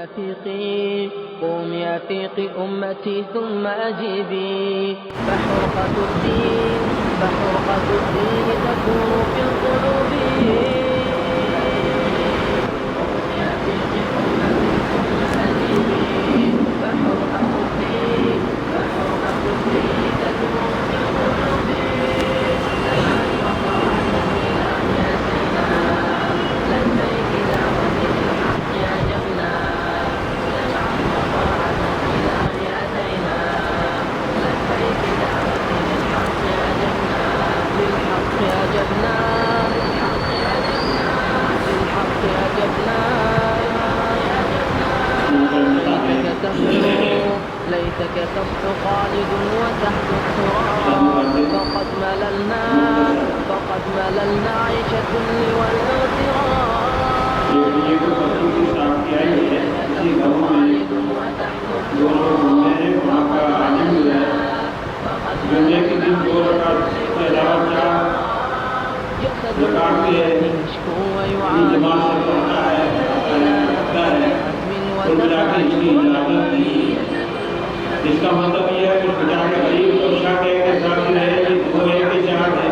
أفيقي قومي أفيقي أمتي ثم أجيبي فحرقة الدين تكون في القلوب ليتك تصحو خالد وتحت التراب فقد مللنا عيش الذل والاغتراب يشكو ويعاني इसका मतलब ये है कि पिता के गरीब तो शक है कि शक रहे कि वो है कि शक है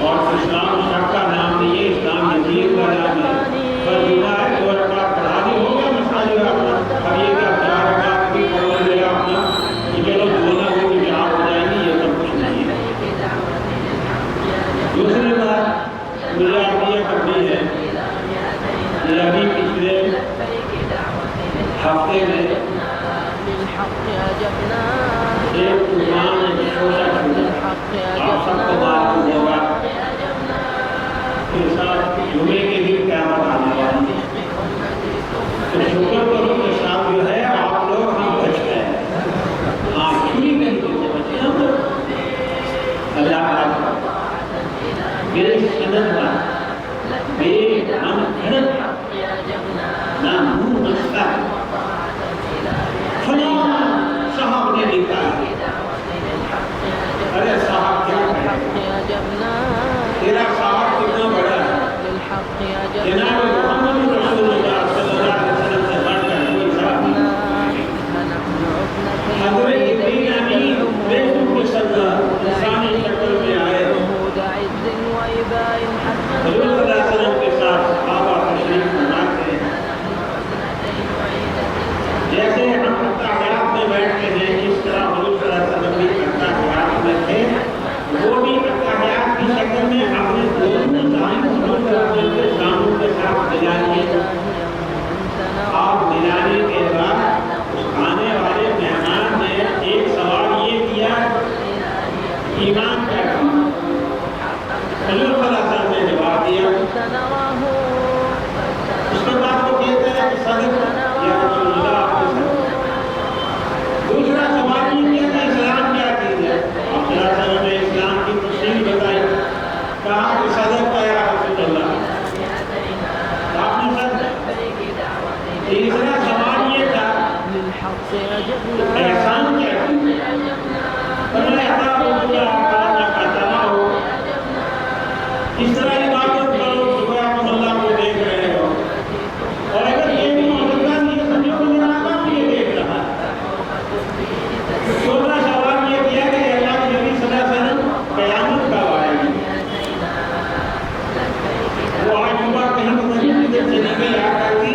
और इस्लाम शक का नाम नहीं है, इस्लाम यकीन का नाम है। पर बिना है दो रकात पढ़ा दी हो गया मसला जो है अपना। अब ये क्या चार रकात की पढ़ लिया अपना कि चलो दोनों हो कि चार हो जाएंगी, ये सब कुछ नहीं है। दूसरी बात मुझे आइडिया करनी है कि अभी पिछले हफ्ते में एक तूफान सोचा आप सबको मालूम होगा कि साथ जुमे के दिन क़यामत आने वाली है। तो शुक्र करो कि साथ जो है आप लोग हम बच गए। हाँ चुरी नहीं करते बचे हम लोग। अल्लाह मेरे सनद पर मेरे हम खड़क ना मुँह नस्ता साहब ने लिखा है। अरे साहब क्या कहे, तेरा साहब कितना बड़ा है। जनाब मोहम्मद रसूलुल्लाह सल्लल्लाहु अलैहि वसल्लम से बढ़कर कोई साहब नहीं। हज़रत जिब्रील अमीन बेखुद सल्लल्लाहु इंसानी शक्ल में आए हज़रत सल्लल्लाहु अलैहि वसल्लम के साथ सहाबा तशरीफ फरमाते हैं। जैसे हम अत्ताहियात में बैठते हैं इस तरह हुज़ूर सल्लल्लाहु अलैहि वसल्लम भी अत्ताहियात में थे। वो भी अत्ताहियात की शक्ल में अपने दोनों दाएं के शानों के साथ मिलाएंगे और मिलाने के बाद आने वाले मेहमान ने एक सवाल ये किया, ईमान क्या है? हुज़ूर सल्लल्लाहु अलैहि वसल्लम ने जवाब दिया। उसके बाद वो कहते हैं कि सदक़ या रसूलुल्लाह। दूसरा सवाल ये किया कि इस्लाम क्या चीज़ है? आप सल्लल्लाहु ने इस्लाम की तफसील बताई, कहा कि सदक़ या रसूलुल्लाह, आपने सच। तीसरा सवाल ये था एहसान क्या चीज़ है? इस तरह इबादत करो सुबह आप अल्लाह को देख रहे हो, और अगर ये भी मौजूदा नहीं समझो तो मेरा आका भी ये देख रहा है। चौथा सवाल ये किया कि अल्लाह के नबी सल्लल्लाहु अलैहि वसल्लम क़यामत कब आएगी? वो आज सुबह कहीं से निकल आकर थी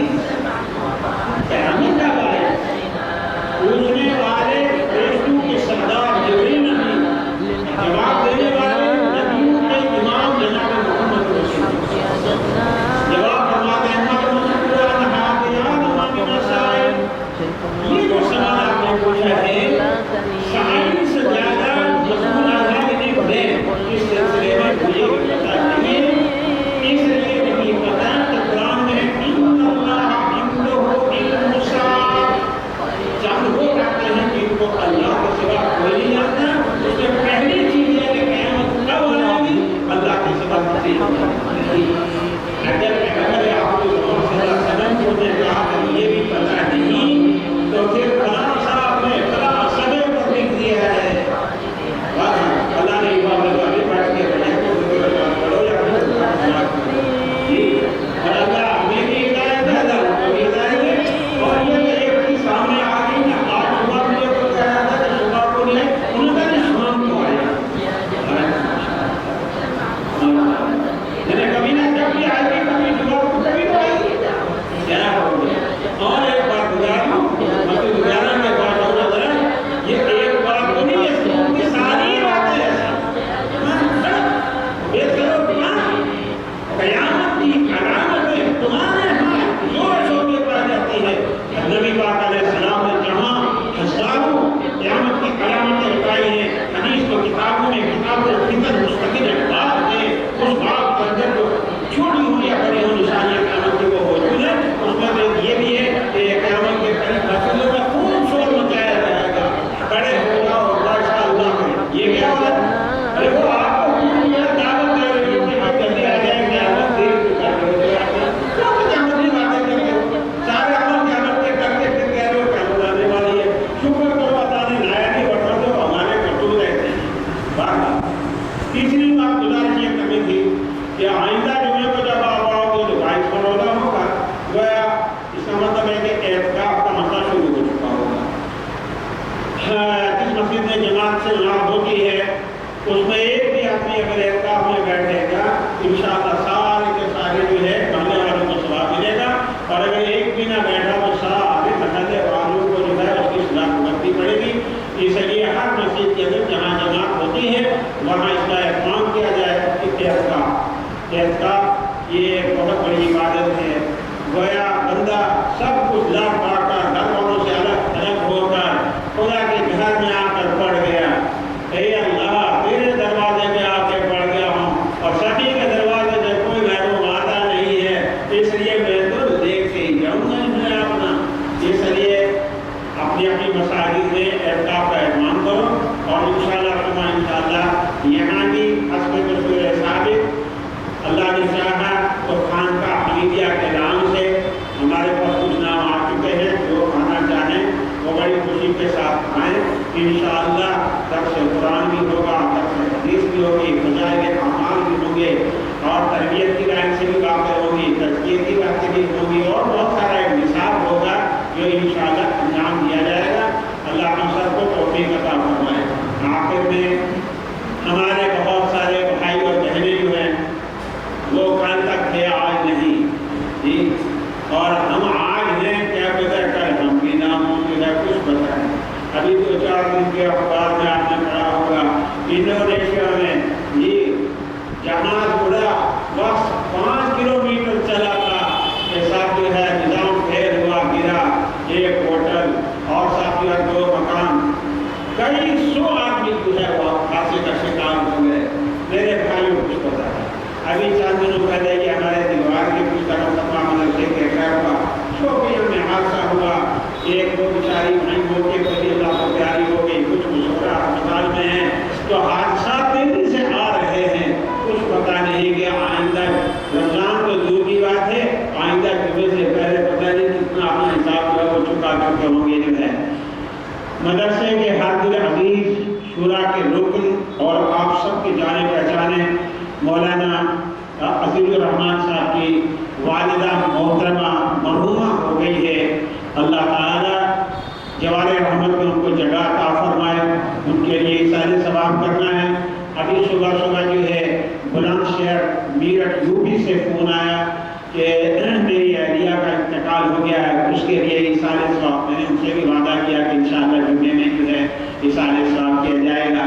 इसका मतलब है कि एहतिकाफ का मसला शुरू हो चुका होगा। जिस मस्जिद में जमात से नमाज होती है उसमें एक भी आदमी अगर एहतिकाफ में बैठेगा इंशाअल्लाह सारे के सारे जो है महल्ले वालों को सवाब मिलेगा, और अगर एक भी ना बैठा तो सारे महल्ले वालों को जो है उसकी सलाह भुगतनी पड़ेगी। इसलिए हर मस्जिद के अंदर जहाँ जमात होती है वहाँ इसका एहतमाम किया जाए कि एहतिकाफ ये बहुत बड़ी इबादत है। गोया बंदा सब कुछ लाभ पाकर घर वालों से अलग अलग होकर खुदा के घर में आकर पड़ गया, हे अल्लाह तेरे दरवाजे में आके पड़ गया हूँ और सभी के दरवाजे में कोई महरूम आता नहीं है, इसलिए मैं तो देख के ही जाऊँगा मैं अपना। इसलिए अपनी अपनी मसाजिद में एहतिकाफ का एहतमाम करो और इंशाअल्लाह यहाँ भी हस्ब रसूल साबित अल्लाह ने चाहा तो खानकाह हमीदिया के नाम से हमारे पास कुछ नाम आ चुके हैं, जो आना चाहें वो बड़ी खुशी के साथ आएँ। इंशाअल्लाह दर्स कुरान भी होगा, दर्स हदीस भी होगी, फजाइल अमाल भी होंगे और तरबियत की लाइन से भी बातें होंगी, तज़कियत की बातें भी होंगी और बहुत सारा एक निसाब होगा जो इंशाअल्लाह अंजाम दिया जाएगा। अल्लाह हम सबको तौफीक अता फरमाए। आखिर में हमारे बहुत सारे भाई और बहनें जो हैं वो कल तक थे आज नहीं जी, और हम आज हैं क्या पता कल हम भी ना होंगे ना कुछ पता है। अभी 2-4 दिन के अखबार में आपने पढ़ा होगा इंडोनेशिया में ये जहाज उड़ा बस 5 किलोमीटर चला था के साथ जो है निजाम फेल हुआ, गिरा एक होटल और साथ ही 2 मकान, कई 100 आदमी जो है वो हादसे का शिकार हो गए। मेरे भाइयों को कुछ पता है। अभी चंद दिनों पहले कि हमारे दीवार के कुछ तरफ तमा मदरसे के घर हुआ, शोपियां में हादसा हुआ, एक दो बेचारी भाई मौके पर ही अल्लाह को प्यारी हो गई, कुछ मुशवरा अस्पताल में है। तो हादसा तेजी से आ रहे हैं, कुछ पता नहीं कि आइंदा रमजान तो दूर की बात है, आइंदा जुमे से पहले पता नहीं कितना अपना हिसाब जो है वो चुका चुके होंगे। जो है मदरसे के हादिर अजीज शुरा के रुकन और आप सबके जाने पहचाने मौलाना अजीजुर रहमान साहब की वालिदा मोहतरमा मरहूमा हो गई है। अल्लाह ताला जवारे रहमत में उनको जगह अता फरमाए, उनके लिए सारे सवाब करना है। अभी सुबह सुबह जो है बुलंदशहर मीरठ यूपी से फ़ोन आया कि मेरी अहलिया का इंतकाल हो गया है, उसके लिए इसाले सवाब मैंने उनसे भी वादा किया कि इंशाअल्लाह जुम्मे में जो है इसाले सवाब किया जाएगा।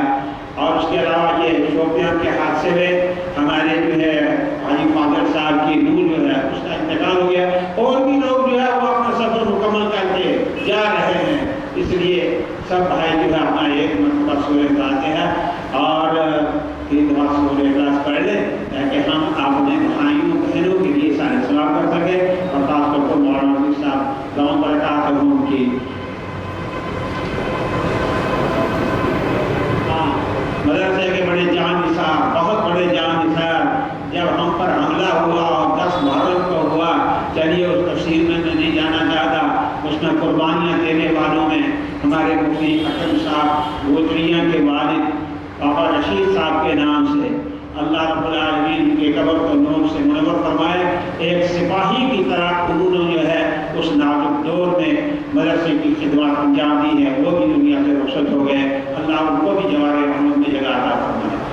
और उसके अलावा ये शोपियां के हादसे में हमारे जो है हाजी फादर साहब की नूर जो है उसका इंतकाल हो गया, और भी लोग जो है वो अपना सफर मुकम्मल करके जा रहे हैं। इसलिए सब भाई जो है अपना एक मरतबा सूरह गाते हैं और 3 दफा सूरह इखलास पढ़ लें ताकि हम अपने भाइयों बहनों के लिए सारे सवाब कर सकें। और खासतौर पर मौलाना साहब गाँव बरकत हो उनकी मदरसे के बड़े जान निसार, बहुत बड़े जान निसार, जब हम पर हमला हुआ और 10 मुहर्रम को हुआ, चलिए उस तफसील में मैं नहीं जाना चाहता, उसमें कुर्बानियाँ देने वालों में हमारे मुफ्ती अकरम साहब गोदरिया के वालिद बाबा रशीद साहब के नाम से अल्लाह रब्बुल आलमीन उनके कब्र को नूर से मुनव्वर फरमाए। एक सिपाही की तरह उन्होंने जो है उस नाजुक दौर में मदरसे की खिदमत अंजाम दी है, वो भी दुनिया से रुखसत हो गए। अल्लाह उनको भी जवारे रहमत में जगह अता फरमाए।